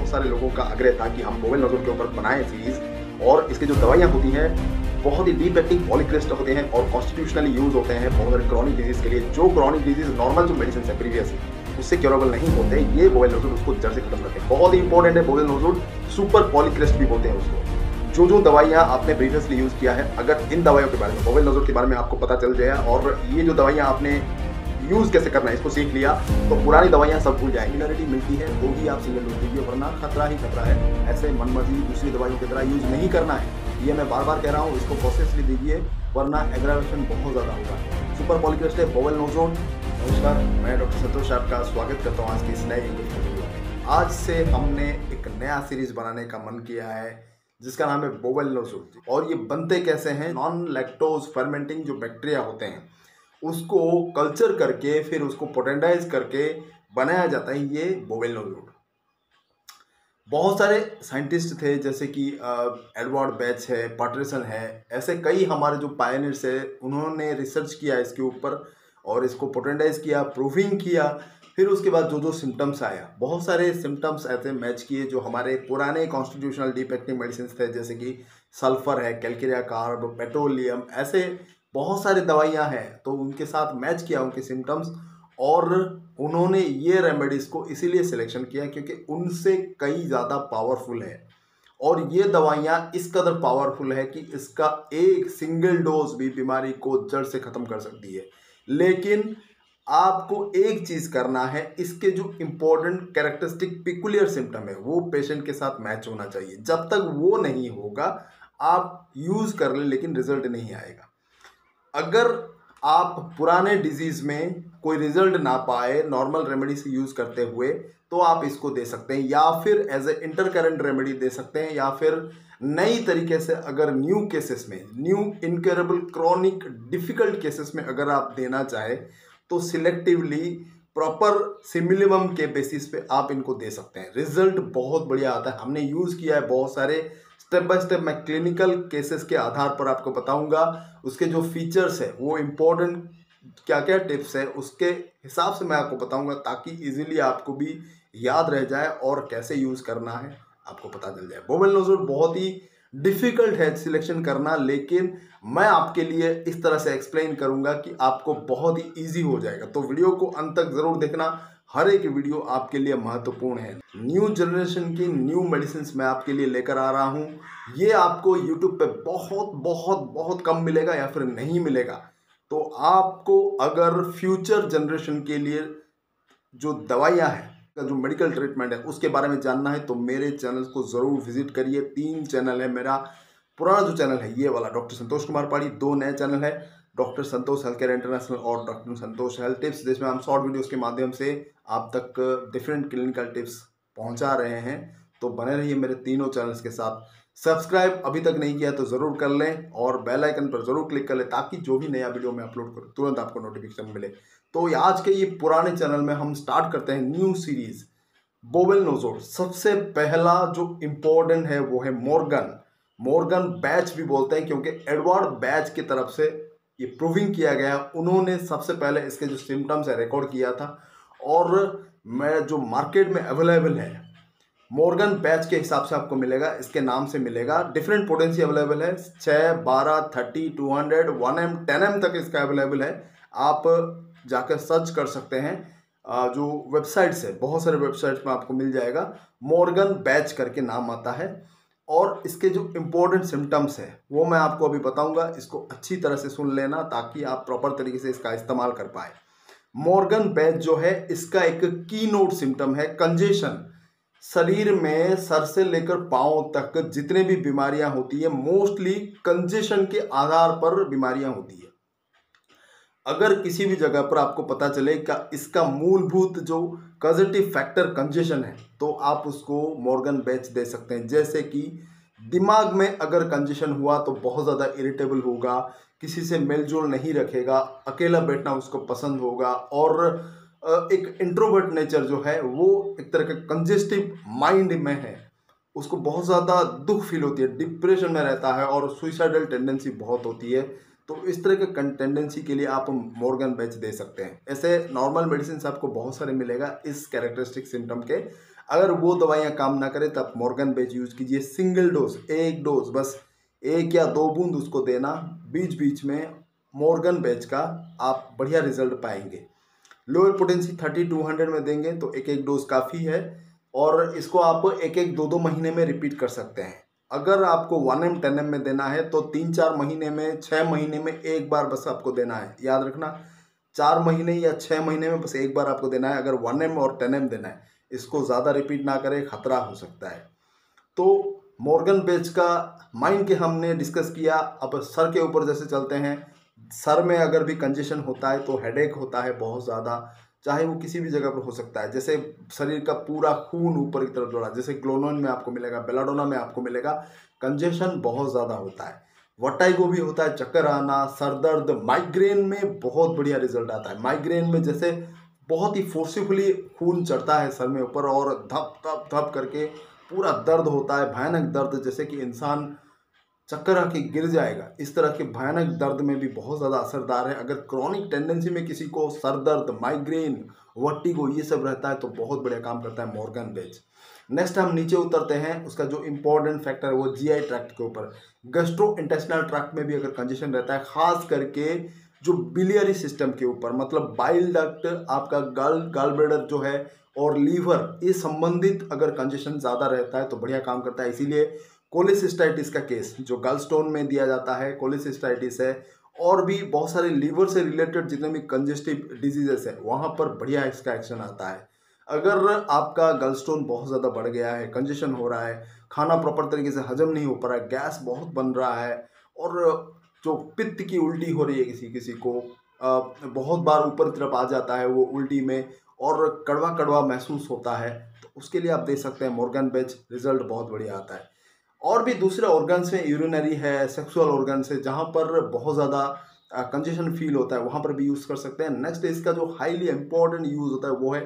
बहुत सारे लोगों का आग्रह था कि हम बोवेल नोजोल के ऊपर बनाएं सीरीज, और इसकी जो दवाइयाँ होती हैं बहुत ही डीप एक्टिंग पॉलीक्रिस्ट होते हैं और कॉन्स्टिट्यूशनली यूज होते हैं बहुत सारे क्रॉनिक डिजीज के लिए। जो क्रॉनिक डिजीज नॉर्मल जो मेडिसिन है प्रीवियस उससे क्योरेबल नहीं होते, ये बोवेल नोजोल उसको जड़ से खत्म करते हैं। बहुत ही इंपॉर्टेंट है बोवेल नोजोल, सुपर पॉलीक्रिस्ट भी बोलते हैं उसको। जो दवाइयाँ आपने प्रीवियसली यूज किया है, अगर इन दवाइयों के बारे में बोवेल नोजोल के बारे में आपको पता चल जाए और ये जो दवाइयाँ आपने यूज कैसे करना है इसको सीख लिया, तो पुरानी दवाइयाँ सब भूल जाएंगी। सिमिलरिटी मिलती है तो ही आप सिंगल डोज दीजिए, वरना खतरा ही खतरा है। ऐसे मनमर्जी दूसरी दवाइयों की तरह यूज नहीं करना है, ये मैं बार बार कह रहा हूँ। इसको कॉन्शियसली दीजिए, वरना एग्रावेशन बहुत ज़्यादा होगा। सुपर पॉलीक्रिस्ट है बोवेल नोजोल। नमस्कार, मैं डॉक्टर संतोष आपका स्वागत करता हूँ आज की इस नए वीडियो में। आज से हमने एक नया सीरीज बनाने का मन किया है जिसका नाम है बोवेल नोजोल। और ये बनते कैसे हैं, नॉन लैक्टोज फर्मेंटिंग जो बैक्टीरिया होते हैं उसको कल्चर करके फिर उसको पोटेंडाइज करके बनाया जाता है ये बोवेल नोजोल। बहुत सारे साइंटिस्ट थे जैसे कि एडवर्ड बैच है, पैटरसन है, ऐसे कई हमारे जो पायनियर्स है उन्होंने रिसर्च किया इसके ऊपर और इसको पोटेंडाइज किया, प्रूविंग किया। फिर उसके बाद जो सिम्टम्स आया, बहुत सारे सिम्टम्स ऐसे मैच किए जो हमारे पुराने कॉन्स्टिट्यूशनल डीप एक्टिंग मेडिसिन थे, जैसे कि सल्फर है, कैलकेरिया कार्ब, पेट्रोलियम, ऐसे बहुत सारी दवाइयाँ हैं। तो उनके साथ मैच किया उनके सिम्टम्स, और उन्होंने ये रेमेडीज को इसीलिए सिलेक्शन किया क्योंकि उनसे कई ज़्यादा पावरफुल है। और ये दवाइयाँ इस कदर पावरफुल है कि इसका एक सिंगल डोज भी बीमारी को जड़ से ख़त्म कर सकती है। लेकिन आपको एक चीज़ करना है, इसके जो इम्पोर्टेंट कैरेक्टरिस्टिक पिकुलियर सिम्टम है वो पेशेंट के साथ मैच होना चाहिए। जब तक वो नहीं होगा आप यूज़ कर लें लेकिन रिजल्ट नहीं आएगा। अगर आप पुराने डिजीज़ में कोई रिजल्ट ना पाए नॉर्मल रेमेडी से यूज़ करते हुए, तो आप इसको दे सकते हैं, या फिर एज ए इंटरकरेंट रेमेडी दे सकते हैं, या फिर नई तरीके से अगर न्यू केसेस में, new incurable chronic difficult cases में अगर आप देना चाहे तो सिलेक्टिवली प्रॉपर सिमिलिमम के बेसिस पे आप इनको दे सकते हैं। रिजल्ट बहुत बढ़िया आता है, हमने यूज़ किया है बहुत सारे। स्टेप बाय स्टेप मैं क्लिनिकल केसेस के आधार पर आपको बताऊंगा, उसके जो फीचर्स है वो इम्पोर्टेंट क्या क्या टिप्स है उसके हिसाब से मैं आपको बताऊंगा, ताकि इजीली आपको भी याद रह जाए और कैसे यूज़ करना है आपको पता चल जाए। बोवेल नोजोल बहुत ही डिफ़िकल्ट है सिलेक्शन करना, लेकिन मैं आपके लिए इस तरह से एक्सप्लेन करूंगा कि आपको बहुत ही ईजी हो जाएगा। तो वीडियो को अंत तक ज़रूर देखना, हर एक वीडियो आपके लिए महत्वपूर्ण है। न्यू जनरेशन की न्यू मेडिसिन मैं आपके लिए लेकर आ रहा हूँ। ये आपको यूट्यूब पे बहुत बहुत बहुत कम मिलेगा या फिर नहीं मिलेगा। तो आपको अगर फ्यूचर जनरेशन के लिए जो दवाइयाँ हैं, जो मेडिकल ट्रीटमेंट है उसके बारे में जानना है, तो मेरे चैनल को ज़रूर विजिट करिए। 3 चैनल है मेरा। पुराना जो चैनल है ये वाला डॉक्टर संतोष कुमार पाड़ी, 2 नए चैनल है, डॉक्टर संतोष हेल्थ केयर इंटरनेशनल और डॉक्टर संतोष हेल्थ टिप्स, जिसमें हम शॉर्ट वीडियोस के माध्यम से आप तक डिफरेंट क्लिनिकल टिप्स पहुंचा रहे हैं। तो बने रहिए मेरे तीनों चैनल्स के साथ। सब्सक्राइब अभी तक नहीं किया तो ज़रूर कर लें और बेल आइकन पर ज़रूर क्लिक कर लें, ताकि जो भी नया वीडियो मैं अपलोड करूँ तुरंत आपको नोटिफिकेशन मिले। तो आज के ये पुराने चैनल में हम स्टार्ट करते हैं न्यू सीरीज बोवेल नोजोल। सबसे पहला जो इम्पोर्टेंट है वो है मॉर्गन बैच भी बोलते हैं, क्योंकि एडवर्ड बैच की तरफ से ये प्रूविंग किया गया। उन्होंने सबसे पहले इसके जो सिम्टम्स है रिकॉर्ड किया था, और मैं जो मार्केट में अवेलेबल है मॉर्गन बैच के हिसाब से आपको मिलेगा, इसके नाम से मिलेगा। डिफरेंट पोटेंसी अवेलेबल है, 6, 12, 30, 200, 1M, 10M तक इसका अवेलेबल है। आप जाकर सर्च कर सकते हैं, जो वेबसाइट्स है बहुत सारे वेबसाइट्स में आपको मिल जाएगा। मॉर्गन बैच करके नाम आता है, और इसके जो इम्पोर्टेंट सिम्टम्स है वो मैं आपको अभी बताऊंगा। इसको अच्छी तरह से सुन लेना ताकि आप प्रॉपर तरीके से इसका इस्तेमाल कर पाए। मॉर्गन बैच जो है इसका एक की नोट सिम्टम है कंजेशन। शरीर में सर से लेकर पांव तक जितने भी बीमारियां होती है मोस्टली कंजेशन के आधार पर बीमारियां होती है। अगर किसी भी जगह पर आपको पता चले कि इसका मूलभूत जो कॉजेटिव फैक्टर कंजेशन है, तो आप उसको मॉर्गन बैच दे सकते हैं। जैसे कि दिमाग में अगर कंजेशन हुआ तो बहुत ज़्यादा इरिटेबल होगा, किसी से मेलजोल नहीं रखेगा, अकेला बैठना उसको पसंद होगा, और एक इंट्रोवर्ट नेचर जो है वो एक तरह का कंजेस्टिव माइंड में है, उसको बहुत ज़्यादा दुख फील होती है, डिप्रेशन में रहता है और सुइसाइडल टेंडेंसी बहुत होती है। तो इस तरह के टेंडेंसी के लिए आप मॉर्गन बैच दे सकते हैं। ऐसे नॉर्मल मेडिसिन आपको बहुत सारे मिलेगा इस कैरेक्टरिस्टिक सिम्टम के अगर वो दवाइयाँ काम ना करें तब मॉर्गन बेच यूज़ कीजिए। सिंगल डोज, एक डोज बस 1 या 2 बूंद उसको देना बीच बीच में, मॉर्गन बेच का आप बढ़िया रिजल्ट पाएंगे। लोअर पोटेंसी 30-200 में देंगे तो एक एक डोज काफ़ी है, और इसको आप एक एक 2-2 महीने में रिपीट कर सकते हैं। अगर आपको 1M 10M में देना है तो 3-4 महीने में, 6 महीने में एक बार बस आपको देना है। याद रखना, 4 महीने या 6 महीने में बस एक बार आपको देना है। अगर 1M और 10M देना है, इसको ज़्यादा रिपीट ना करें, खतरा हो सकता है। तो मॉर्गन बेच का माइंड के हमने डिस्कस किया। अब सर के ऊपर जैसे चलते हैं, सर में अगर भी कंजेशन होता है तो हेडेक होता है बहुत ज़्यादा, चाहे वो किसी भी जगह पर हो सकता है। जैसे शरीर का पूरा खून ऊपर की तरफ दौड़ा, जैसे ग्लोनोन में आपको मिलेगा, बेलाडोना में आपको मिलेगा, कंजेशन बहुत ज़्यादा होता है। वर्टाइगो भी होता है, चक्कर आना, सर दर्द। माइग्रेन में बहुत बढ़िया रिजल्ट आता है। माइग्रेन में जैसे बहुत ही फोर्सिफुली खून चढ़ता है सर में ऊपर, और धप धप धप करके पूरा दर्द होता है, भयानक दर्द, जैसे कि इंसान चक्कर आके गिर जाएगा। इस तरह के भयानक दर्द में भी बहुत ज़्यादा असरदार है। अगर क्रॉनिक टेंडेंसी में किसी को सर दर्द, माइग्रेन, वर्टिगो ये सब रहता है तो बहुत बढ़िया काम करता है मॉर्गन बेच। नेक्स्ट हम नीचे उतरते हैं, उसका जो इम्पोर्टेंट फैक्टर है वो जीआई ट्रैक्ट के ऊपर। गैस्ट्रो इंटेस्टिनल ट्रैक्ट में भी अगर कंजेशन रहता है, खास करके जो बिलियरी सिस्टम के ऊपर, मतलब बाइल डक्ट, आपका गल ब्लैडर जो है और लीवर, ये संबंधित अगर कंजेशन ज़्यादा रहता है तो बढ़िया काम करता है। इसीलिए कोलेसिस्टाइटिस का केस जो गलस्टोन में दिया जाता है, कोलेसिस्टाइटिस है, और भी बहुत सारे लीवर से रिलेटेड जितने भी कंजेस्टिव डिजीजेस है, वहाँ पर बढ़िया इसका एक्शन आता है। अगर आपका गलस्टोन बहुत ज़्यादा बढ़ गया है, कंजेशन हो रहा है, खाना प्रॉपर तरीके से हजम नहीं हो पा रहा है, गैस बहुत बन रहा है, और जो पित्त की उल्टी हो रही है किसी किसी को, बहुत बार ऊपर तरफ आ जाता है वो उल्टी में, और कड़वा कड़वा महसूस होता है, तो उसके लिए आप दे सकते हैं मॉर्गन बेच, रिजल्ट बहुत बढ़िया आता है। और भी दूसरे ऑर्गन्स में, यूरिनरी है, सेक्सुअल ऑर्गन्स है, जहाँ पर बहुत ज़्यादा कंजेशन फील होता है, वहाँ पर भी यूज़ कर सकते हैं। नेक्स्ट इसका जो हाईली इंपॉर्टेंट यूज़ होता है वो है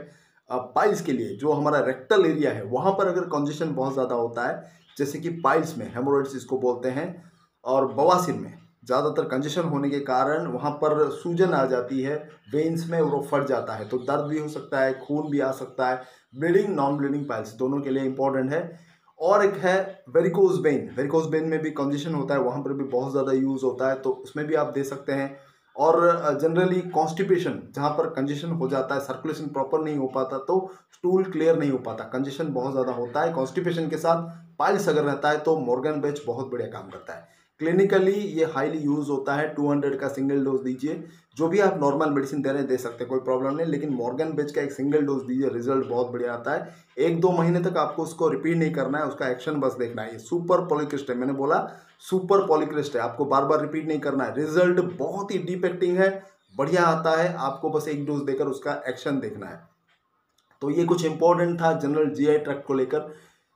पाइल्स के लिए। जो हमारा रेक्टल एरिया है वहाँ पर अगर कंजेशन बहुत ज़्यादा होता है, जैसे कि पाइल्स में, हेमोरॉइड्स इसको बोलते हैं, और बवासीर में ज़्यादातर कंजेशन होने के कारण वहाँ पर सूजन आ जाती है वेन्स में, वो फट जाता है, तो दर्द भी हो सकता है, खून भी आ सकता है। ब्लीडिंग, नॉन ब्लीडिंग पाइल्स दोनों के लिए इंपॉर्टेंट है। और एक है वेरिकोज वेन। वेरिकोज वेन में भी कंजेशन होता है, वहाँ पर भी बहुत ज़्यादा यूज़ होता है, तो उसमें भी आप दे सकते हैं। और जनरली कॉन्स्टिपेशन, जहाँ पर कंजेशन हो जाता है, सर्कुलेशन प्रॉपर नहीं हो पाता, तो स्टूल क्लियर नहीं हो पाता, कंजेशन बहुत ज़्यादा होता है, कॉन्स्टिपेशन के साथ पाइल्स अगर रहता है तो मॉर्गन बेच बहुत बढ़िया काम करता है। क्लिनिकली ये हाईली यूज होता है। 200 का सिंगल डोज दीजिए। जो भी आप नॉर्मल मेडिसिन दे रहे हैं दे सकते हैं, कोई प्रॉब्लम नहीं, लेकिन मॉर्गन बेच का एक सिंगल डोज दीजिए, रिजल्ट बहुत बढ़िया आता है। 1-2 महीने तक आपको उसको रिपीट नहीं करना है, उसका एक्शन बस देखना है। ये सुपर पॉलीक्रिस्ट है, मैंने बोला सुपर पॉलीक्रिस्ट है, आपको बार बार रिपीट नहीं करना है। रिजल्ट बहुत ही डीप एक्टिंग है, बढ़िया आता है, आपको बस 1 डोज देकर उसका एक्शन देखना है। तो ये कुछ इंपॉर्टेंट था जनरल जीआई ट्रैक्ट को लेकर।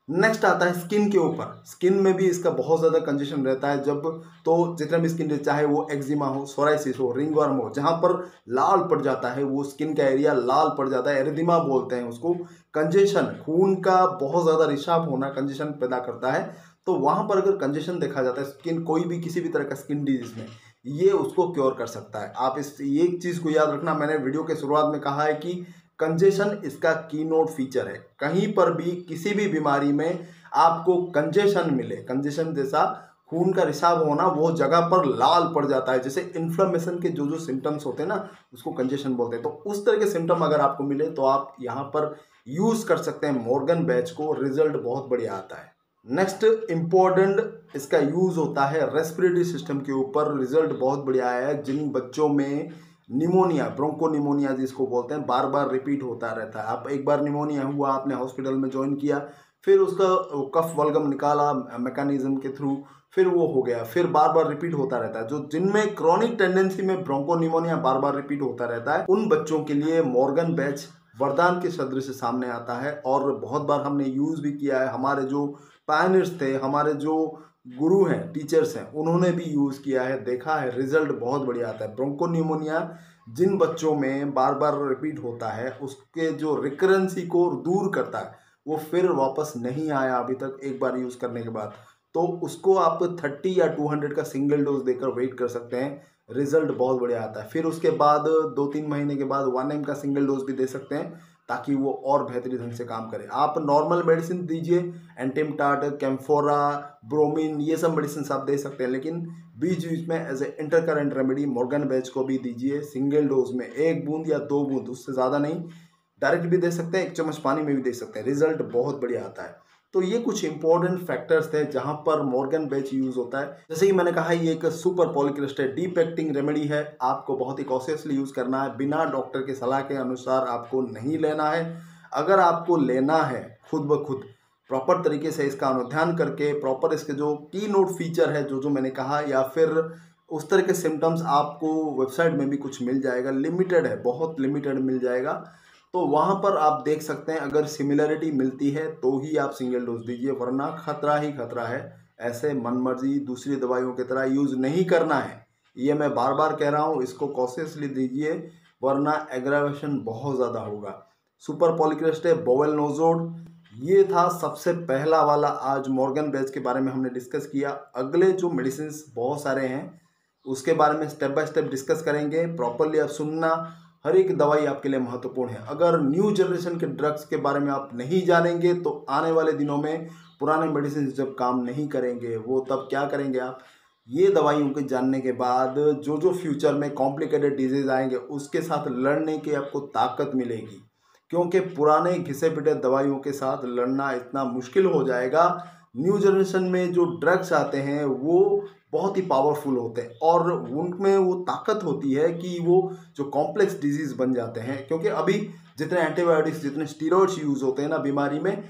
नेक्स्ट आता है स्किन के ऊपर। स्किन में भी इसका बहुत ज़्यादा कंजेशन रहता है, जब तो जितना भी स्किन, चाहे वो एक्जिमा हो, सोराइसिस हो, रिंगवर्म हो, जहाँ पर लाल पड़ जाता है, वो स्किन का एरिया लाल पड़ जाता है, एरिदिमा बोलते हैं उसको। कंजेशन, खून का बहुत ज़्यादा रिसाव होना कंजेशन पैदा करता है, तो वहाँ पर अगर कंजेशन देखा जाता है स्किन, कोई भी किसी भी तरह का स्किन डिजीज में, ये उसको क्योर कर सकता है। आप इस एक चीज़ को याद रखना, मैंने वीडियो के शुरुआत में कहा है कि कंजेशन इसका कीनोट फीचर है। कहीं पर भी किसी भी बीमारी में आपको कंजेशन मिले, कंजेशन जैसा खून का रिसाव होना, वो जगह पर लाल पड़ जाता है, जैसे इन्फ्लेमेशन के जो सिम्टम्स होते हैं ना, उसको कंजेशन बोलते हैं। तो उस तरह के सिम्टम अगर आपको मिले तो आप यहाँ पर यूज़ कर सकते हैं मॉर्गन बैच को, रिजल्ट बहुत बढ़िया आता है। नेक्स्ट इम्पोर्टेंट इसका यूज़ होता है रेस्पिरेटरी सिस्टम के ऊपर, रिजल्ट बहुत बढ़िया आया है। जिन बच्चों में निमोनिया, ब्रोंको निमोनिया जिसको बोलते हैं, बार बार रिपीट होता रहता है, आप एक बार निमोनिया हुआ, आपने हॉस्पिटल में ज्वाइन किया, फिर उसका कफ वल्गम निकाला मैकेनिज्म के थ्रू, फिर वो हो गया, फिर बार बार रिपीट होता रहता है। जो जिनमें क्रॉनिक टेंडेंसी में ब्रोंको निमोनिया बार बार रिपीट होता रहता है, उन बच्चों के लिए मॉर्गन बैच वरदान के सदृश सामने आता है, और बहुत बार हमने यूज़ भी किया है। हमारे जो पायनियर्स थे, हमारे जो गुरु हैं, टीचर्स हैं, उन्होंने भी यूज़ किया है, देखा है, रिजल्ट बहुत बढ़िया आता है। ब्रोंको निमोनिया जिन बच्चों में बार बार रिपीट होता है, उसके जो रिकरेंसी को दूर करता है, वो फिर वापस नहीं आया अभी तक एक बार यूज़ करने के बाद, तो उसको आप 30 या 200 का सिंगल डोज देकर वेट कर सकते हैं, रिजल्ट बहुत बढ़िया आता है। फिर उसके बाद 2-3 महीने के बाद 1M का सिंगल डोज भी दे सकते हैं, ताकि वो और बेहतरीन ढंग से काम करे। आप नॉर्मल मेडिसिन दीजिए, एंटीमटाट, कैम्फोरा, ब्रोमीन, ये सब मेडिसिन आप दे सकते हैं, लेकिन बीच बीच में as a intercurrent remedy Morgan Bach को भी दीजिए सिंगल डोज में, 1 बूंद या 2 बूंद, उससे ज़्यादा नहीं। डायरेक्ट भी दे सकते हैं, 1 चम्मच पानी में भी दे सकते हैं, रिजल्ट बहुत बढ़िया आता है। तो ये कुछ इंपॉर्टेंट फैक्टर्स थे जहां पर मॉर्गन बेच यूज होता है। जैसे कि मैंने कहा, ये एक super polycrystal deep acting remedy है, आपको बहुत ही कॉशियसली यूज करना है, बिना डॉक्टर की सलाह के अनुसार आपको नहीं लेना है। अगर आपको लेना है खुद ब खुद प्रॉपर तरीके से इसका अनुध्यान करके, प्रॉपर इसके जो की नोट फीचर है जो मैंने कहा, या फिर उस तरह के सिम्टम्स आपको वेबसाइट में भी कुछ मिल जाएगा, लिमिटेड है, बहुत लिमिटेड मिल जाएगा, तो वहाँ पर आप देख सकते हैं। अगर सिमिलरिटी मिलती है तो ही आप सिंगल डोज दीजिए, वरना खतरा ही खतरा है। ऐसे मनमर्जी दूसरी दवाइयों की तरह यूज़ नहीं करना है, ये मैं बार बार कह रहा हूँ। इसको कॉशियसली दीजिए, वरना एग्रावेशन बहुत ज़्यादा होगा। सुपर पॉलीक्रिस्टल बोवेलनोजोड, ये था सबसे पहला वाला। आज मॉर्गन बेच के बारे में हमने डिस्कस किया। अगले जो मेडिसिन बहुत सारे हैं उसके बारे में स्टेप बाय स्टेप डिस्कस करेंगे। प्रॉपरली आप सुनना, हर एक दवाई आपके लिए महत्वपूर्ण है। अगर न्यू जनरेशन के ड्रग्स के बारे में आप नहीं जानेंगे तो आने वाले दिनों में पुराने मेडिसिन जब काम नहीं करेंगे, वो तब क्या करेंगे आप? ये दवाइयों के जानने के बाद जो फ्यूचर में कॉम्प्लिकेटेड डिजीज आएंगे उसके साथ लड़ने की आपको ताकत मिलेगी, क्योंकि पुराने घिसे पिटे दवाइयों के साथ लड़ना इतना मुश्किल हो जाएगा। न्यू जनरेशन में जो ड्रग्स आते हैं वो बहुत ही पावरफुल होते हैं और उनमें वो ताकत होती है कि वो जो कॉम्प्लेक्स डिजीज़ बन जाते हैं। क्योंकि अभी जितने एंटीबायोटिक्स, जितने स्टीरॉइड्स यूज़ होते हैं ना बीमारी में,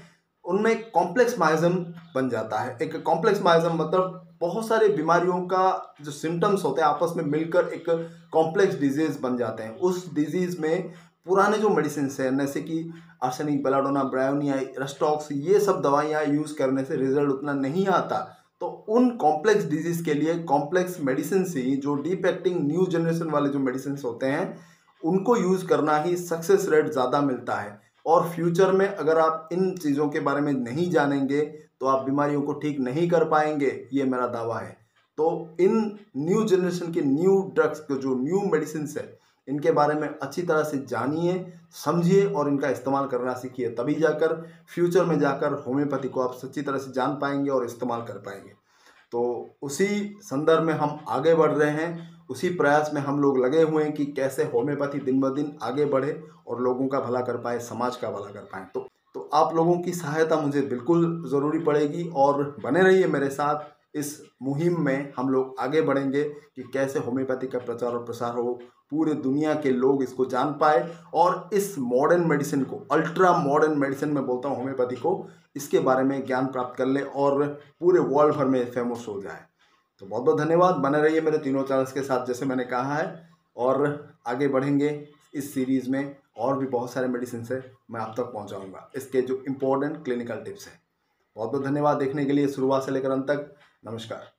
उनमें कॉम्प्लेक्स माइजम बन जाता है। एक कॉम्प्लेक्स माइजम मतलब बहुत सारी बीमारियों का जो सिम्टम्स होते हैं आपस में मिलकर एक कॉम्प्लेक्स डिजीज़ बन जाते हैं। उस डिजीज़ में पुराने जो मेडिसिन हैं, जैसे कि आर्सेनिक, बेलाडोना, ब्रायोनिया, रेस्टॉक्स, ये सब दवाइयाँ यूज़ करने से रिजल्ट उतना नहीं आता। तो उन कॉम्प्लेक्स डिजीज़ के लिए कॉम्प्लेक्स मेडिसिन ही, जो डीप एक्टिंग न्यू जनरेशन वाले जो मेडिसिन होते हैं, उनको यूज़ करना ही सक्सेस रेट ज़्यादा मिलता है। और फ्यूचर में अगर आप इन चीज़ों के बारे में नहीं जानेंगे तो आप बीमारियों को ठीक नहीं कर पाएंगे, ये मेरा दावा है। तो इन न्यू जनरेशन के न्यू ड्रग्स, जो न्यू मेडिसिन है, इनके बारे में अच्छी तरह से जानिए, समझिए और इनका इस्तेमाल करना सीखिए। तभी जाकर फ्यूचर में जाकर होम्योपैथी को आप सच्ची तरह से जान पाएंगे और इस्तेमाल कर पाएंगे। तो उसी संदर्भ में हम आगे बढ़ रहे हैं, उसी प्रयास में हम लोग लगे हुए हैं कि कैसे होम्योपैथी दिन ब दिन आगे बढ़े और लोगों का भला कर पाए, समाज का भला कर पाए। तो आप लोगों की सहायता मुझे बिल्कुल ज़रूरी पड़ेगी और बने रहिए मेरे साथ। इस मुहिम में हम लोग आगे बढ़ेंगे कि कैसे होम्योपैथी का प्रचार और प्रसार हो, पूरे दुनिया के लोग इसको जान पाए और इस मॉडर्न मेडिसिन को, अल्ट्रा मॉडर्न मेडिसिन में बोलता हूँ होम्योपैथी को, इसके बारे में ज्ञान प्राप्त कर ले और पूरे वर्ल्ड भर में फेमस हो जाए। तो बहुत बहुत धन्यवाद। बने रहिए मेरे तीनों चैनल्स के साथ जैसे मैंने कहा है, और आगे बढ़ेंगे इस सीरीज़ में। और भी बहुत सारे मेडिसिन है मैं आप तक पहुँचाऊँगा, इसके जो इम्पोर्टेंट क्लिनिकल टिप्स हैं। बहुत बहुत धन्यवाद देखने के लिए, शुरुआत से लेकर अंत तक। नमस्कार।